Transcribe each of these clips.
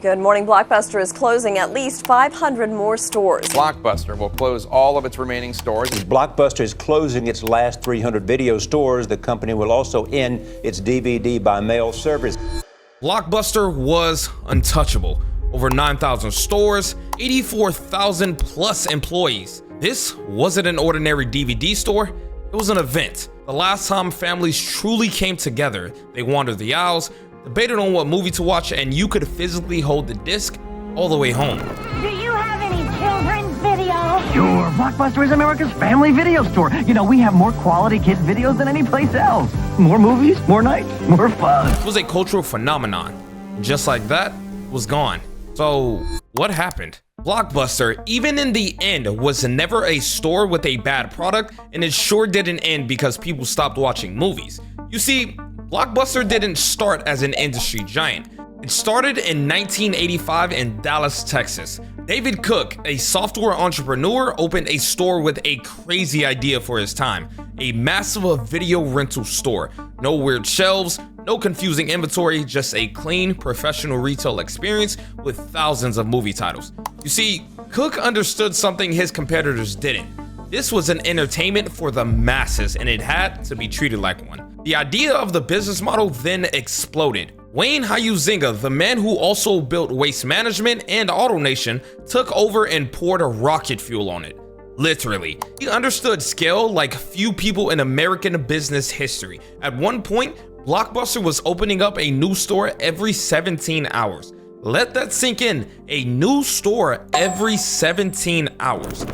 Good morning. BlockBuster is closing at least 500 more stores. BlockBuster will close all of its remaining stores. BlockBuster is closing its last 300 video stores. The company will also end its DVD by mail service. BlockBuster was untouchable. Over 9,000 stores, 84,000 plus employees. This wasn't an ordinary DVD store, it was an event. The last time families truly came together. They wandered the aisles, debated on what movie to watch, and you could physically hold the disc all the way home. Do you have any children's videos? Sure, BlockBuster is America's family video store. You know, we have more quality kids videos than any place else. More movies, more nights, more fun. It was a cultural phenomenon. Just like that, it was gone. So, what happened? BlockBuster, even in the end, was never a store with a bad product, and it sure didn't end because people stopped watching movies. You see, BlockBuster didn't start as an industry giant. It started in 1985 in Dallas, Texas. David Cook, a software entrepreneur, opened a store with a crazy idea for his time. A massive video rental store. No weird shelves, no confusing inventory, just a clean, professional retail experience with thousands of movie titles. You see, Cook understood something his competitors didn't. This was an entertainment for the masses, and it had to be treated like one. The idea of the business model then exploded. Wayne Huizenga, the man who also built Waste Management and AutoNation, took over and poured rocket fuel on it. Literally. He understood scale like few people in American business history. At one point, BlockBuster was opening up a new store every 17 hours. Let that sink in. A new store every 17 hours.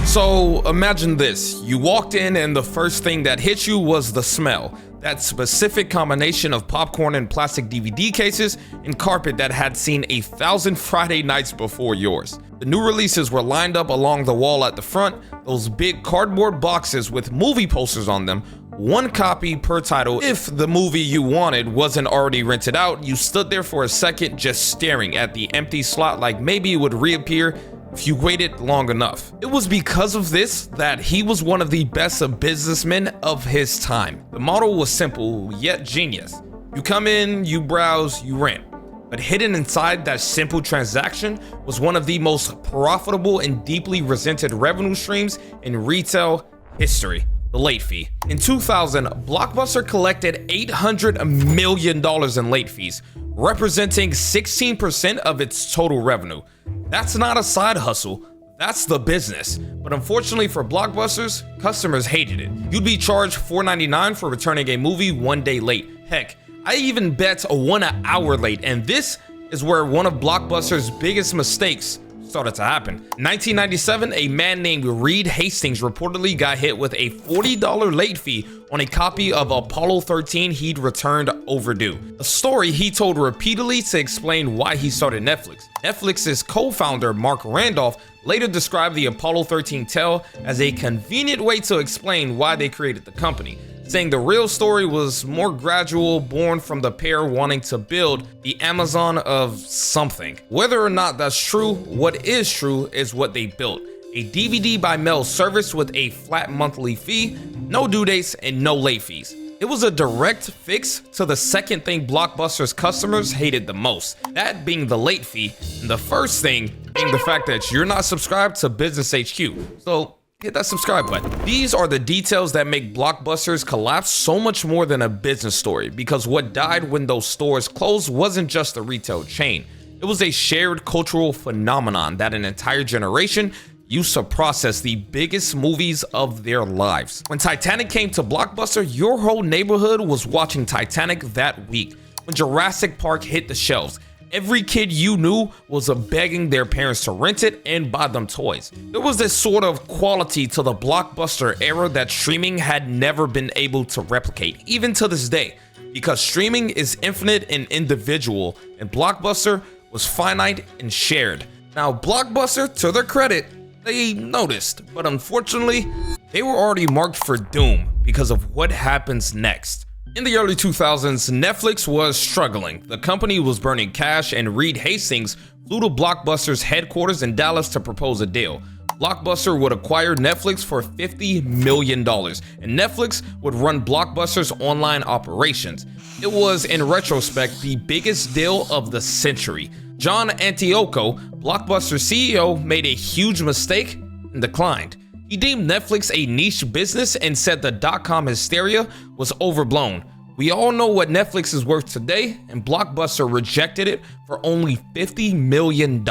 So imagine this, you walked in and the first thing that hit you was the smell. That specific combination of popcorn and plastic DVD cases and carpet that had seen 1,000 Friday nights before yours. The new releases were lined up along the wall at the front, those big cardboard boxes with movie posters on them, one copy per title. If the movie you wanted wasn't already rented out, you stood there for a second just staring at the empty slot like maybe it would reappear if you waited long enough. It was because of this that he was one of the best businessmen of his time. The model was simple yet genius. You come in, you browse, you rent. But hidden inside that simple transaction was one of the most profitable and deeply resented revenue streams in retail history: the late fee. In 2000, BlockBuster collected $800 million in late fees, representing 16% of its total revenue. That's not a side hustle, that's the business. But unfortunately for BlockBusters, customers hated it. You'd be charged $4.99 for returning a movie 1 day late. Heck, I even bet 1 hour late, and this is where one of BlockBuster's biggest mistakes started to happen. In 1997, a man named Reed Hastings reportedly got hit with a $40 late fee on a copy of Apollo 13 he'd returned overdue. A story he told repeatedly to explain why he started Netflix. Netflix's co-founder, Mark Randolph, later described the Apollo 13 tale as a convenient way to explain why they created the company, saying the real story was more gradual, born from the pair wanting to build the Amazon of something. Whether or not that's true, what is true is what they built: a DVD by mail service with a flat monthly fee, no due dates, and no late fees. It was a direct fix to the second thing BlockBuster's customers hated the most, that being the late fee, and the first thing being the fact that you're not subscribed to Business HQ. So hit that subscribe button. These are the details that make BlockBuster's collapse so much more than a business story, because what died when those stores closed wasn't just a retail chain. It was a shared cultural phenomenon that an entire generation used to process the biggest movies of their lives. When Titanic came to BlockBuster, your whole neighborhood was watching Titanic that week. When Jurassic Park hit the shelves, every kid you knew was begging their parents to rent it and buy them toys. There was this sort of quality to the BlockBuster era that streaming had never been able to replicate, even to this day, because streaming is infinite and individual, and BlockBuster was finite and shared. Now, BlockBuster, to their credit, they noticed, but unfortunately, they were already marked for doom because of what happens next. In the early 2000s, Netflix was struggling. The company was burning cash, and Reed Hastings flew to BlockBuster's headquarters in Dallas to propose a deal. BlockBuster would acquire Netflix for $50 million, and Netflix would run BlockBuster's online operations. It was, in retrospect, the biggest deal of the century. John Antioco, BlockBuster CEO, made a huge mistake and declined. He deemed Netflix a niche business and said the dot-com hysteria was overblown. We all know what Netflix is worth today, and BlockBuster rejected it for only $50 million.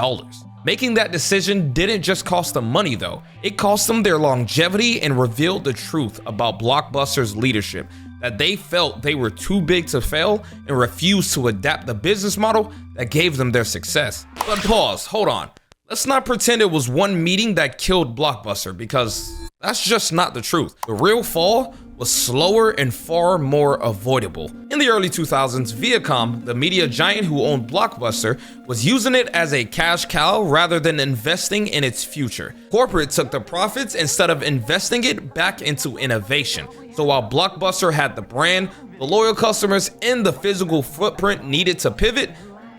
Making that decision didn't just cost them money though, it cost them their longevity and revealed the truth about BlockBuster's leadership, that they felt they were too big to fail and refused to adapt the business model that gave them their success. But pause, hold on. Let's not pretend it was one meeting that killed BlockBuster, because that's just not the truth. The real fall was slower and far more avoidable. In the early 2000s, Viacom, the media giant who owned BlockBuster, was using it as a cash cow rather than investing in its future. Corporate took the profits instead of investing it back into innovation. So while BlockBuster had the brand, the loyal customers, and the physical footprint needed to pivot,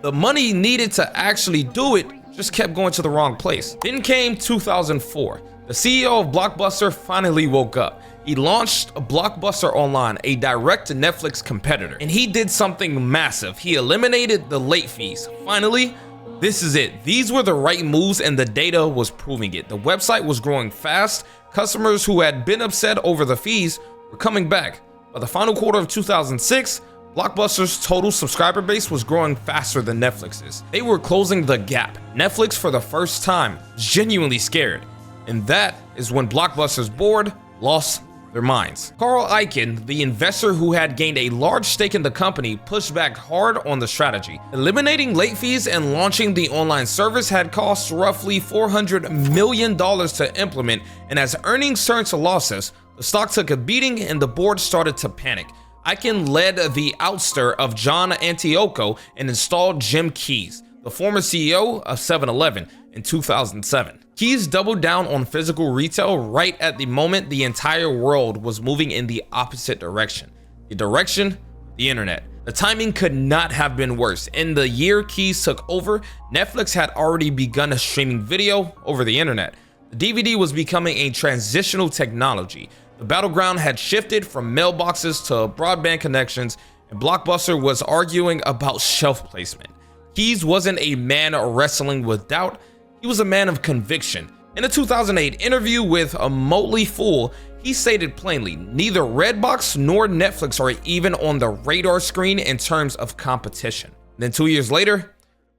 the money needed to actually do it just kept going to the wrong place. Then came 2004. The CEO of BlockBuster finally woke up. He launched BlockBuster Online, a direct to Netflix competitor, and he did something massive. He eliminated the late fees. Finally, this is it. These were the right moves and the data was proving it. The website was growing fast. Customers who had been upset over the fees were coming back. By the final quarter of 2006, BlockBuster's total subscriber base was growing faster than Netflix's. They were closing the gap. Netflix, for the first time, was genuinely scared. And that is when BlockBuster's board lost their minds. Carl Icahn, the investor who had gained a large stake in the company, pushed back hard on the strategy. Eliminating late fees and launching the online service had cost roughly $400 million to implement, and as earnings turned to losses, the stock took a beating and the board started to panic. Icahn led the ouster of John Antioco and installed Jim Keyes, the former CEO of 7-Eleven, in 2007. Keyes doubled down on physical retail right at the moment the entire world was moving in the opposite direction. The internet. The timing could not have been worse. In the year Keyes took over, Netflix had already begun streaming video over the internet. The DVD was becoming a transitional technology. The battleground had shifted from mailboxes to broadband connections, and BlockBuster was arguing about shelf placement. Keyes wasn't a man wrestling with doubt, he was a man of conviction. In a 2008 interview with A Motley Fool, he stated plainly, neither Redbox nor Netflix are even on the radar screen in terms of competition. Then 2 years later,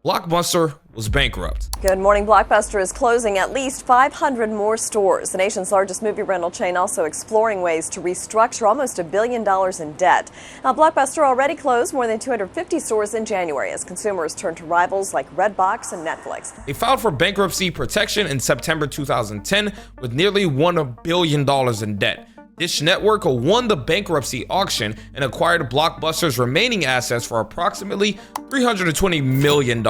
BlockBuster was bankrupt. Good morning. BlockBuster is closing at least 500 more stores. The nation's largest movie rental chain also exploring ways to restructure almost $1 billion in debt. Now, BlockBuster already closed more than 250 stores in January as consumers turn to rivals like Redbox and Netflix. They filed for bankruptcy protection in September 2010 with nearly $1 billion in debt. Dish Network won the bankruptcy auction and acquired BlockBuster's remaining assets for approximately $320 million.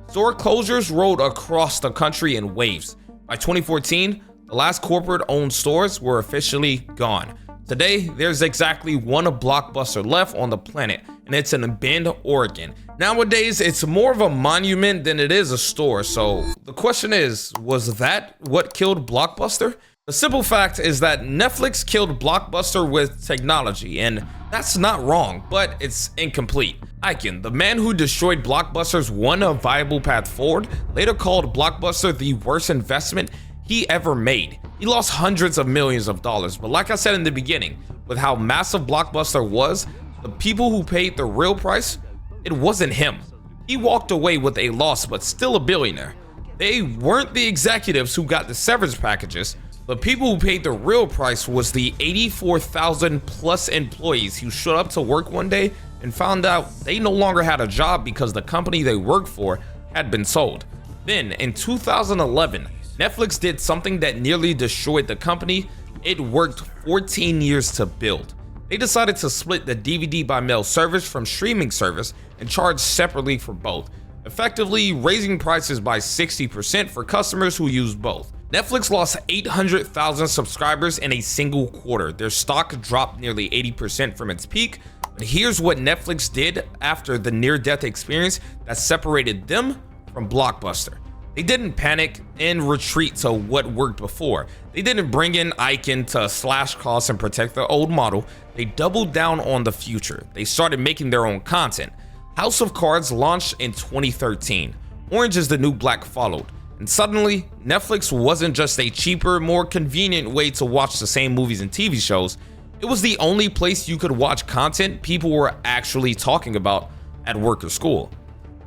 Store closures rolled across the country in waves. By 2014, the last corporate-owned stores were officially gone. Today, there's exactly one BlockBuster left on the planet, and it's in Bend, Oregon. Nowadays, it's more of a monument than it is a store, so the question is, was that what killed BlockBuster? The simple fact is that Netflix killed BlockBuster with technology, and that's not wrong, but it's incomplete. Icahn, the man who destroyed BlockBuster's one viable path forward, later called BlockBuster the worst investment he ever made. He lost hundreds of millions of dollars, but like I said in the beginning, with how massive BlockBuster was, the people who paid the real price, it wasn't him. He walked away with a loss, but still a billionaire. They weren't the executives who got the severance packages. The people who paid the real price was the 84,000 plus employees who showed up to work one day and found out they no longer had a job because the company they worked for had been sold. Then in 2011, Netflix did something that nearly destroyed the company. It worked 14 years to build. They decided to split the DVD by mail service from streaming service and charge separately for both, effectively raising prices by 60% for customers who used both. Netflix lost 800,000 subscribers in a single quarter. Their stock dropped nearly 80% from its peak. But here's what Netflix did after the near-death experience that separated them from BlockBuster. They didn't panic and retreat to what worked before. They didn't bring in Icon to slash costs and protect the old model. They doubled down on the future. They started making their own content. House of Cards launched in 2013. Orange is the New Black followed. And suddenly, Netflix wasn't just a cheaper, more convenient way to watch the same movies and TV shows. It was the only place you could watch content people were actually talking about at work or school.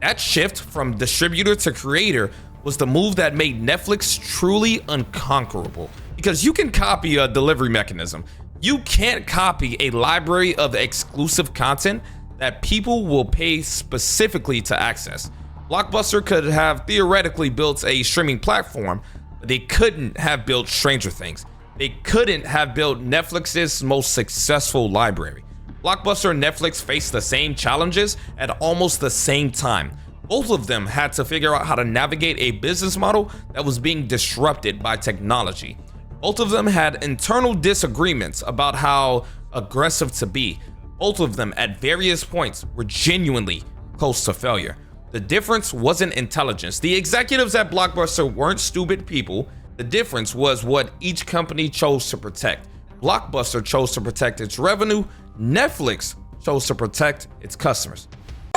That shift from distributor to creator was the move that made Netflix truly unconquerable. Because you can copy a delivery mechanism. You can't copy a library of exclusive content that people will pay specifically to access. BlockBuster could have theoretically built a streaming platform, but they couldn't have built Stranger Things. They couldn't have built Netflix's most successful library. BlockBuster and Netflix faced the same challenges at almost the same time. Both of them had to figure out how to navigate a business model that was being disrupted by technology. Both of them had internal disagreements about how aggressive to be. Both of them at various points were genuinely close to failure. The difference wasn't intelligence. The executives at BlockBuster weren't stupid people. The difference was what each company chose to protect. BlockBuster chose to protect its revenue. Netflix chose to protect its customers.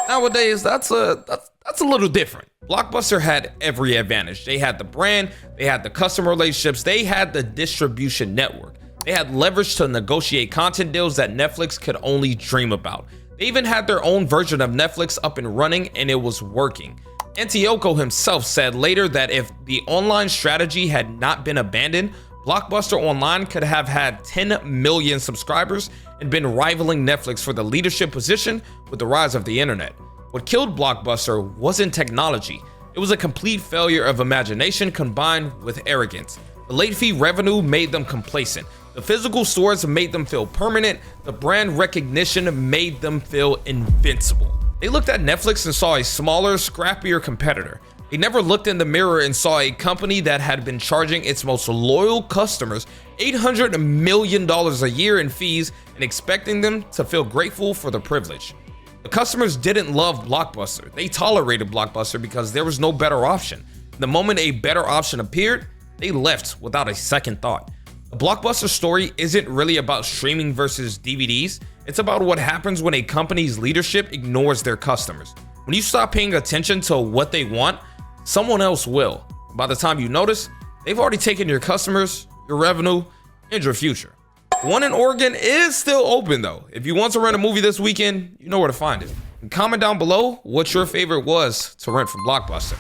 Nowadays, that's a little different. BlockBuster had every advantage. They had the brand, they had the customer relationships, they had the distribution network. They had leverage to negotiate content deals that Netflix could only dream about. They even had their own version of Netflix up and running, and it was working. Antioco himself said later that if the online strategy had not been abandoned, BlockBuster Online could have had 10 million subscribers and been rivaling Netflix for the leadership position with the rise of the internet. What killed BlockBuster wasn't technology. It was a complete failure of imagination combined with arrogance. The late fee revenue made them complacent. The physical stores made them feel permanent. The brand recognition made them feel invincible. They looked at Netflix and saw a smaller, scrappier competitor. They never looked in the mirror and saw a company that had been charging its most loyal customers $800 million a year in fees and expecting them to feel grateful for the privilege. The customers didn't love BlockBuster. They tolerated BlockBuster because there was no better option. The moment a better option appeared, they left without a second thought. The BlockBuster story isn't really about streaming versus DVDs. It's about what happens when a company's leadership ignores their customers. When you stop paying attention to what they want, someone else will. By the time you notice, they've already taken your customers, your revenue, and your future. One in Oregon is still open though. If you want to rent a movie this weekend, you know where to find it. And comment down below what your favorite was to rent from BlockBuster.